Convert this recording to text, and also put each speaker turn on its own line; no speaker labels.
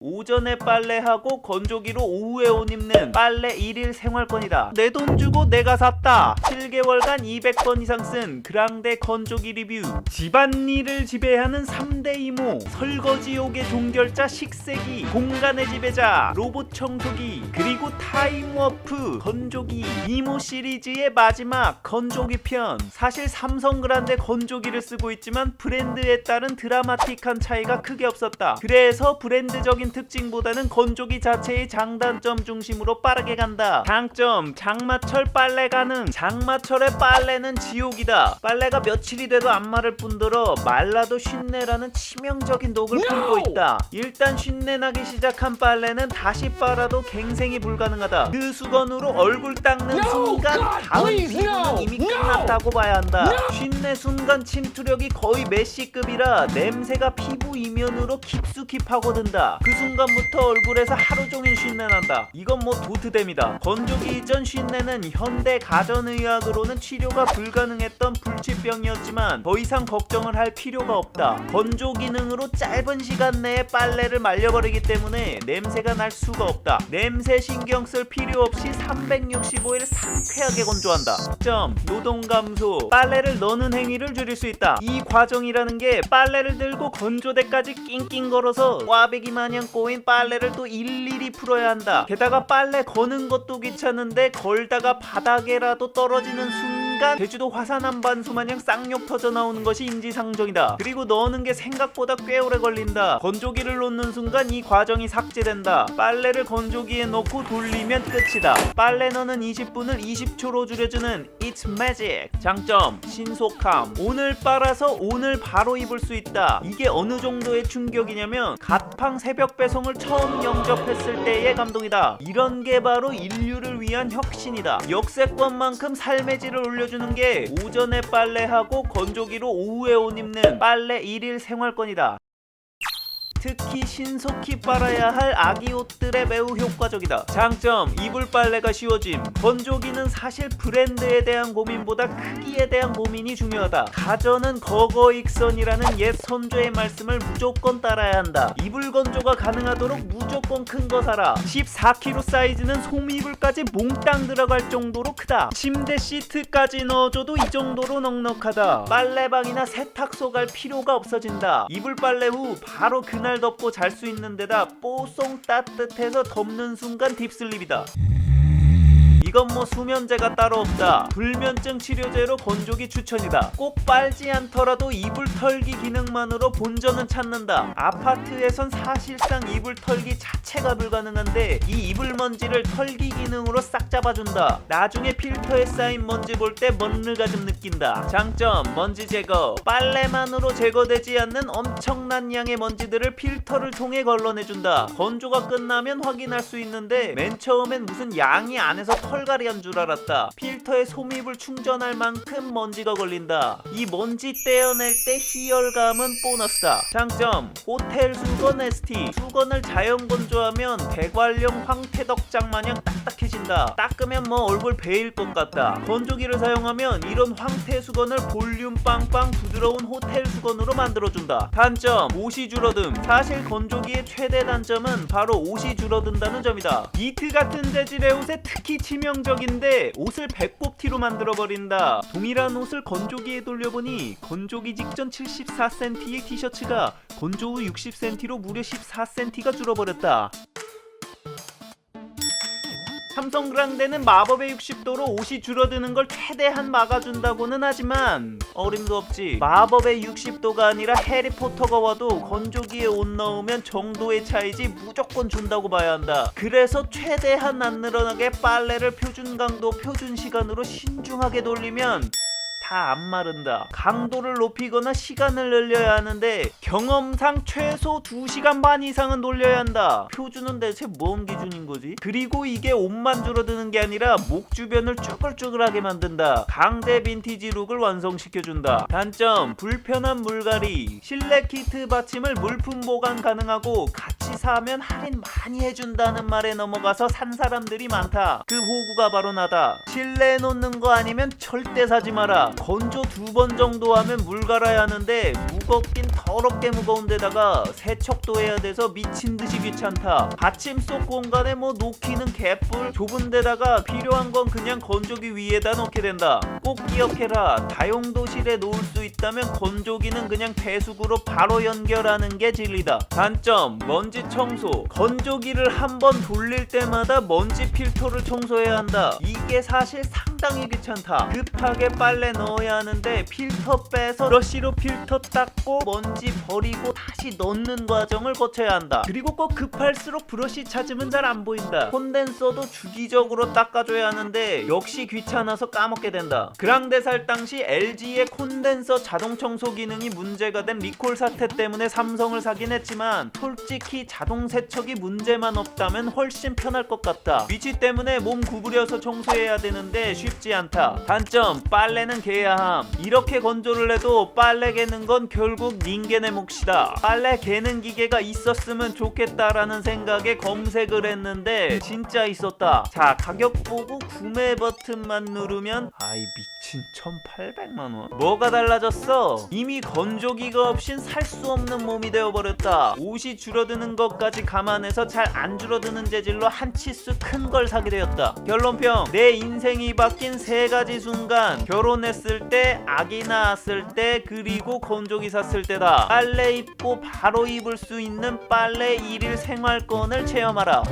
오전에 빨래하고 건조기로 오후에 옷 입는 빨래 1일 생활권이다. 내 돈 주고 내가 샀다. 7개월간 200번 이상 쓴 그랑데 건조기 리뷰. 집안일을 지배하는 3대 이모. 설거지욕의 종결자 식세기. 공간의 지배자 로봇 청소기. 그리고 타임워프 건조기. 이모 시리즈의 마지막 건조기 편. 사실 삼성 그란데 건조기를 쓰고 있지만 브랜드에 따른 드라마틱한 차이가 크게 없었다. 그래서 브랜드적인 특징보다는 건조기 자체의 장단점 중심으로 빠르게 간다. 장점, 장마철 빨래 가능. 장마철의 빨래는 지옥이다. 빨래가 며칠이 돼도 안 마를 뿐더러 말라도 쉰내라는 치명적인 독을 품고 있다. 일단 쉰내 나기 시작한 빨래는 다시 빨아도 갱생이 불가능하다. 그 수건으로 얼굴 닦는 순간 다음 피부는 이미 끝났다고 봐야 한다. 쉰내 순간 침투력이 거의 메시급이라 냄새가 피부 이면으로 깊숙이 파고든다. 그 순간부터 얼굴에서 하루 종일 쉰내 난다. 이건 뭐 도트댐이다. 건조기 이전 쉰내는 현대 가전의학으로는 치료가 불가능했던 불치병이었지만 더 이상 걱정을 할 필요가 없다. 건조 기능으로 짧은 시간 내에 빨래를 말려버리기 때문에 냄새가 날 수가 없다. 냄새 신경 쓸 필요 없이 365일 상쾌하게 건조한다. 점, 노동 감소. 빨래를 넣는 행위를 줄일 수 있다. 이 과정이라는 게 빨래를 들고 건조대까지 낑낑 걸어서 꽈배기 마냥 꼬인 빨래를 또 일일이 풀어야 한다. 게다가 빨래 거는 것도 귀찮은데 걸다가 바닥에라도 떨어지는 순간 제주도 화산 한반수 마냥 쌍욕 터져 나오는 것이 인지상정이다. 그리고 넣는 게 생각보다 꽤 오래 걸린다. 건조기를 놓는 순간 이 과정이 삭제된다. 빨래를 건조기에 넣고 돌리면 끝이다. 빨래 넣는 20분을 20초로 줄여주는 It's Magic. 장점, 신속함. 오늘 빨아서 오늘 바로 입을 수 있다. 이게 어느 정도의 충격이냐면 갓팡 새벽 배송을 처음 영접했을 때의 감동이다. 이런 게 바로 인류를 위한 혁신이다. 역세권만큼 삶의 질을 올려주는 게 오전에 빨래하고 건조기로 오후에 옷 입는 빨래 1일 생활권이다. 특히 신속히 빨아야 할 아기 옷들에 매우 효과적이다. 장점, 이불 빨래가 쉬워짐. 건조기는 사실 브랜드에 대한 고민보다 크기에 대한 고민이 중요하다. 가전은 거거익선이라는 옛 선조의 말씀을 무조건 따라야 한다. 이불 건조가 가능하도록 무조건 큰 거 사라. 14kg 사이즈는 솜이불까지 몽땅 들어갈 정도로 크다. 침대 시트까지 넣어줘도 이 정도로 넉넉하다. 빨래방이나 세탁소 갈 필요가 없어진다. 이불 빨래 후 바로 그날 덮고 잘 수 있는 데다 뽀송 따뜻해서 덮는 순간 딥슬립이다. 이건 뭐 수면제가 따로 없다. 불면증 치료제로 건조기 추천이다. 꼭 빨지 않더라도 이불 털기 기능만으로 본전은 찾는다. 아파트에선 사실상 이불 털기 자체가 불가능한데 이 이불 먼지를 털기 기능으로 싹 잡아준다. 나중에 필터에 쌓인 먼지 볼 때 먼르가즘 느낀다. 장점, 먼지 제거. 빨래만으로 제거되지 않는 엄청난 양의 먼지들을 필터를 통해 걸러내준다. 건조가 끝나면 확인할 수 있는데 맨 처음엔 무슨 양이 안에서 털갈이한 줄 알았다. 필터에 솜입을 충전할 만큼 먼지가 걸린다. 이 먼지 떼어낼 때 희열감은 보너스다. 장점, 호텔 수건 ST. 수건을 자연 건조하면 대관령 황태덕장 마냥 딱딱해진다. 닦으면 뭐 얼굴 베일 것 같다. 건조기를 사용하면 이런 황태 수건을 볼륨 빵빵 부드러운 호텔 수건으로 만들어준다. 단점, 옷이 줄어듦. 사실 건조기의 최대 단점은 바로 옷이 줄어든다는 점이다. 니트 같은 재질의 옷에 특히 치명적인데 옷을 배꼽 티로 만들어버린다. 동일한 옷을 건조기에 돌려보니 건조기 직전 74cm의 티셔츠가 건조 후 60cm로 무려 14cm가 줄어버렸다. 삼성 그랑데는 마법의 60도로 옷이 줄어드는 걸 최대한 막아준다고는 하지만 어림도 없지. 마법의 60도가 아니라 해리포터가 와도 건조기에 옷 넣으면 정도의 차이지 무조건 준다고 봐야 한다. 그래서 최대한 안 늘어나게 빨래를 표준 강도 표준 시간으로 신중하게 돌리면 다 안 마른다. 강도를 높이거나 시간을 늘려야 하는데 경험상 최소 2시간 반 이상은 돌려야 한다. 표준은 대체 뭔 기준인 거지? 그리고 이게 옷만 줄어드는 게 아니라 목 주변을 쭈글쭈글하게 만든다. 강제 빈티지 룩을 완성시켜준다. 단점, 불편한 물갈이. 실내 키트 받침을 물품 보관 가능하고 같이 사면 할인 많이 해준다는 말에 넘어가서 산 사람들이 많다. 그 호구가 바로 나다. 실내에 놓는 거 아니면 절대 사지 마라. 건조 2번 정도 하면 물 갈아야 하는데 무겁긴 더 더럽게 무거운 데다가 세척도 해야 돼서 미친듯이 귀찮다. 받침 속 공간에 뭐 놓기는 개뿔. 좁은 데다가 필요한 건 그냥 건조기 위에다 넣게 된다. 꼭 기억해라. 다용도실에 놓을 수 있다면 건조기는 그냥 배수구로 바로 연결하는 게 진리다. 단점, 먼지 청소. 건조기를 한번 돌릴 때마다 먼지 필터를 청소해야 한다. 이게 사실 상당히 귀찮다. 급하게 빨래 넣어야 하는데 필터 빼서 브러쉬로 필터 닦고 먼지 버리고 다시 넣는 과정을 거쳐야 한다. 그리고 꼭 급할수록 브러쉬 찾으면 잘 안 보인다. 콘덴서도 주기적으로 닦아줘야 하는데 역시 귀찮아서 까먹게 된다. 그랑데 살 당시 LG의 콘덴서 자동 청소 기능이 문제가 된 리콜 사태 때문에 삼성을 사긴 했지만 솔직히 자동 세척이 문제만 없다면 훨씬 편할 것 같다. 위치 때문에 몸 구부려서 청소해야 되는데 쉽지 않다. 단점, 빨래는 개야 함. 이렇게 건조를 해도 빨래 개는 건 결국 닌겐의 몫이다. 빨래 개는 기계가 있었으면 좋겠다라는 생각에 검색을 했는데 진짜 있었다. 자, 가격 보고 구매 버튼만 누르면 아이 미친 1,800만원. 뭐가 달라졌어? 이미 건조기가 없인 살 수 없는 몸이 되어버렸다. 옷이 줄어드는 것까지 감안해서 잘 안 줄어드는 재질로 한 치수 큰 걸 사게 되었다. 결론평, 내 인생이 바뀐 3가지 순간: 결혼했을 때, 아기 낳았을 때, 그리고 건조기 샀을 때다. 빨래 입고 바로 입을 수 있는 빨래 1일 생활권을 체험하라.